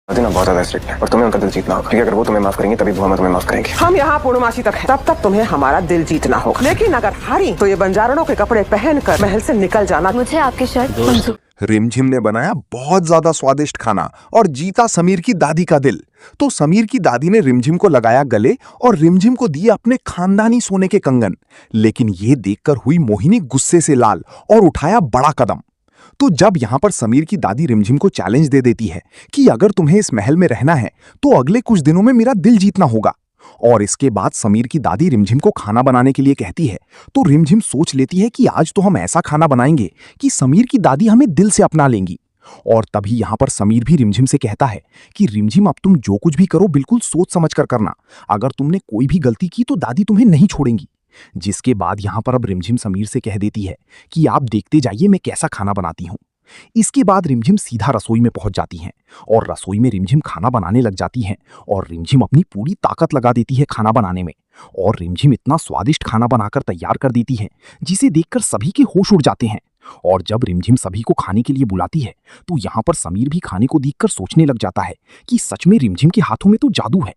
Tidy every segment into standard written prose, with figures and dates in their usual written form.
दादी ना बहुत ज्यादा स्ट्रिक्ट है और तुम्हें उनका दिल जीतना होगा, क्योंकि अगर वो तुम्हें माफ करेंगी तभी बुआ माँ तुम्हें माफ करेंगी। हम यहाँ पूर्णमासी तक हैं, तब तक तुम्हें हमारा दिल जीतना होगा। लेकिन अगर हारी तो ये बंजारणों के कपड़े पहनकर महल से निकल जाना। मुझे आपकी शर्त मंजूर। रिमझिम ने बनाया बहुत ज्यादा स्वादिष्ट खाना और जीता समीर की दादी का दिल। तो समीर की दादी ने रिमझिम को लगाया गले और रिमझिम को दिए अपने खानदानी सोने के कंगन। लेकिन ये देखकर हुई मोहिनी गुस्से से लाल और उठाया बड़ा कदम। तो जब यहां पर समीर की दादी रिमझिम को चैलेंज दे देती है कि अगर तुम्हें इस महल में रहना है तो अगले कुछ दिनों में मेरा दिल जीतना होगा, और इसके बाद समीर की दादी रिमझिम को खाना बनाने के लिए कहती है, तो रिमझिम सोच लेती है कि आज तो हम ऐसा खाना बनाएंगे कि समीर की दादी हमें दिल से अपना लेंगी। और तभी यहां पर समीर भी रिमझिम से कहता है कि रिमझिम, अब तुम जो कुछ भी करो बिल्कुल सोच समझ कर करना। अगर तुमने कोई भी गलती की तो दादी तुम्हें नहीं छोड़ेंगी। जिसके बाद यहां पर अब रिमझिम समीर से कह देती है कि आप देखते जाइए मैं कैसा खाना बनाती हूं। इसके बाद रिमझिम सीधा रसोई में पहुंच जाती हैं और रसोई में रिमझिम खाना बनाने लग जाती हैं और रिमझिम अपनी पूरी ताकत लगा देती है खाना बनाने में। और रिमझिम इतना स्वादिष्ट खाना बनाकर तैयार कर देती है जिसे देखकर सभी के होश उड़ जाते हैं। और जब रिमझिम सभी को खाने के लिए बुलाती है तो यहाँ पर समीर भी खाने को देखकर सोचने लग जाता है कि सच में रिमझिम के हाथों में तो जादू है,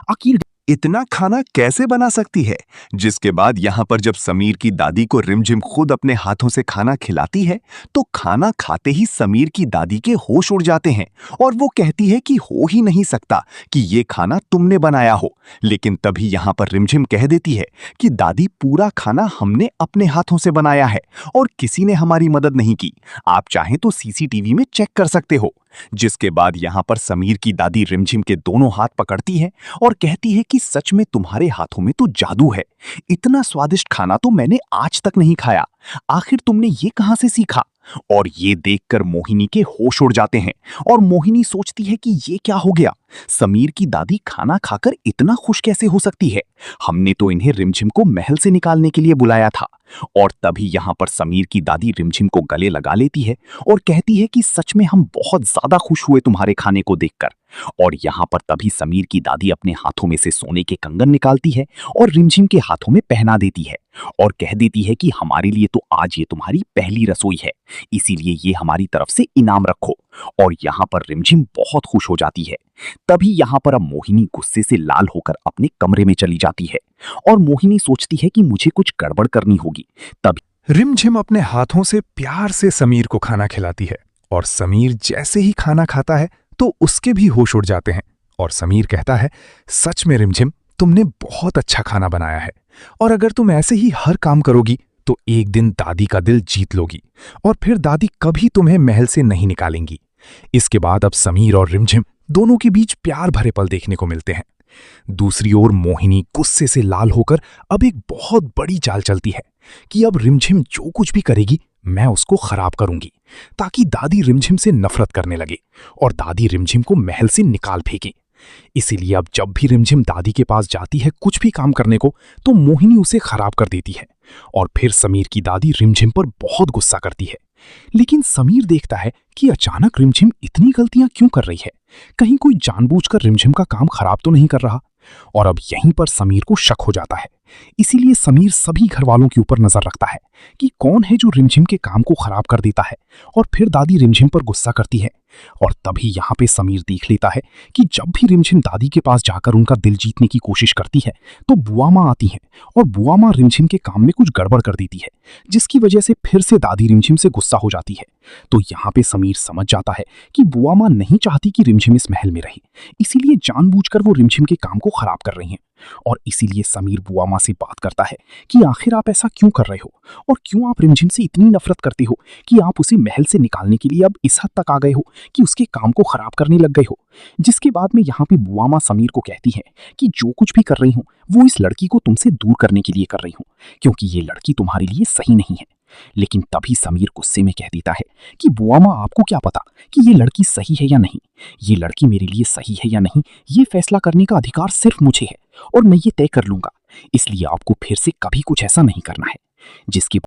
आखिर इतना खाना कैसे बना सकती है। जिसके बाद यहां पर जब समीर की दादी को रिमझिम खुद अपने हाथों से खाना खिलाती है तो खाना खाते ही समीर की दादी के होश उड़ जाते हैं और वो कहती है कि हो ही नहीं सकता कि ये खाना तुमने बनाया हो। लेकिन तभी यहां पर रिमझिम कह देती है कि दादी, पूरा खाना हमने अपने हाथों से बनाया है और किसी ने हमारी मदद नहीं की, आप चाहें तो सीसीटीवी में चेक कर सकते हो। जिसके बाद यहां पर समीर की दादी रिमझिम के दोनों हाथ पकड़ती है और कहती है कि सच में तुम्हारे हाथों में तो जादू है, इतना स्वादिष्ट खाना तो मैंने आज तक नहीं खाया, आखिर तुमने ये कहां से सीखा। और ये देखकर मोहिनी के होश उड़ जाते हैं और मोहिनी सोचती है कि ये क्या हो गया, समीर की दादी खाना खाकर इतना खुश कैसे हो सकती है, हमने तो इन्हें रिमझिम को महल से निकालने के लिए बुलाया था। और तभी यहां पर समीर की दादी रिमझिम को गले लगा लेती है और कहती है कि सच में हम बहुत ज्यादा खुश हुए तुम्हारे खाने को देखकर। और यहां पर तभी समीर की दादी अपने हाथों में से सोने के कंगन निकालती है और रिमझिम के हाथों में पहना देती है और कह देती है कि हमारे लिए तो आज ये तुम्हारी पहली रसोई है, इसीलिए ये हमारी तरफ से इनाम रखो। और यहाँ पर रिमझिम बहुत खुश हो जाती है। तभी यहाँ पर अब मोहिनी गुस्से से लाल होकर अपने कमरे में चली जाती है और मोहिनी सोचती है कि मुझे कुछ गड़बड़ करनी होगी। तभी रिमझिम अपने हाथों से प्यार से समीर को खाना खिलाती है और समीर जैसे ही खाना खाता है तो उसके भी होश उड़ जाते हैं और समीर कहता है, सच में रिमझिम, तुमने बहुत अच्छा खाना बनाया है और अगर तुम ऐसे ही हर काम करोगी तो एक दिन दादी का दिल जीत लोगी और फिर दादी कभी तुम्हें महल से नहीं निकालेंगी। इसके बाद अब समीर और रिमझिम दोनों के बीच प्यार भरे पल देखने को मिलते हैं। दूसरी ओर मोहिनी गुस्से से लाल होकर अब एक बहुत बड़ी चाल चलती है कि अब रिमझिम जो कुछ भी करेगी मैं उसको खराब करूंगी ताकि दादी रिमझिम से नफरत करने लगे और दादी रिमझिम को महल से निकाल फेंके। इसीलिए अब जब भी रिमझिम दादी के पास जाती है कुछ भी काम करने को तो मोहिनी उसे खराब कर देती है और फिर समीर की दादी रिमझिम पर बहुत गुस्सा करती है। लेकिन समीर देखता है कि अचानक रिमझिम इतनी गलतियां क्यों कर रही है, कहीं कोई जानबूझकर रिमझिम का काम खराब तो नहीं कर रहा। और अब यहीं पर समीर को शक हो जाता है। इसीलिए समीर सभी घर वालों के ऊपर नजर रखता है कि कौन है जो रिमझिम के काम को खराब कर देता है और फिर दादी रिमझिम पर गुस्सा करती है। और तभी यहाँ पे समीर देख लेता है कि जब भी रिमझिम दादी के पास जाकर उनका दिल जीतने की कोशिश करती है तो बुआ माँ आती हैं और बुआ माँ रिमझिम के काम में कुछ गड़बड़ कर देती है, जिसकी वजह से फिर से दादी रिमझिम से गुस्सा हो जाती है। तो यहाँ पे समीर समझ जाता है कि बुआ माँ नहीं चाहती कि रिमझिम इस महल में रहे, इसीलिए जानबूझकर वो रिमझिम के काम को खराब कर रही हैं। और इसीलिए समीर बुआ माँ से बात करता है कि आखिर आप ऐसा क्यों कर रहे हो और क्यों आप रिमझिम से इतनी नफरत करते हो कि आप उसे महल से निकालने के लिए अब इस हद तक आ गए हो कि उसके काम को खराब करने लग गए हो। जिसके बाद में यहाँ पे बुआ माँ समीर को कहती है कि जो कुछ भी कर रही हूँ वो इस लड़की को तुमसे दूर करने के लिए कर रही हूँ, क्योंकि ये लड़की तुम्हारे लिए सही नहीं है। लेकिन तभी समीर गुस्से में कह देता है कि बुआ माँ, आपको क्या पता कि ये लड़की सही है या नहीं, ये लड़की मेरे लिए सही है या नहीं ये फैसला करने का अधिकार सिर्फ मुझे है और मैं ये तय कर लूंगा, इसलिए आपको फिर से कभी कुछ ऐसा नहीं करना है। जिसके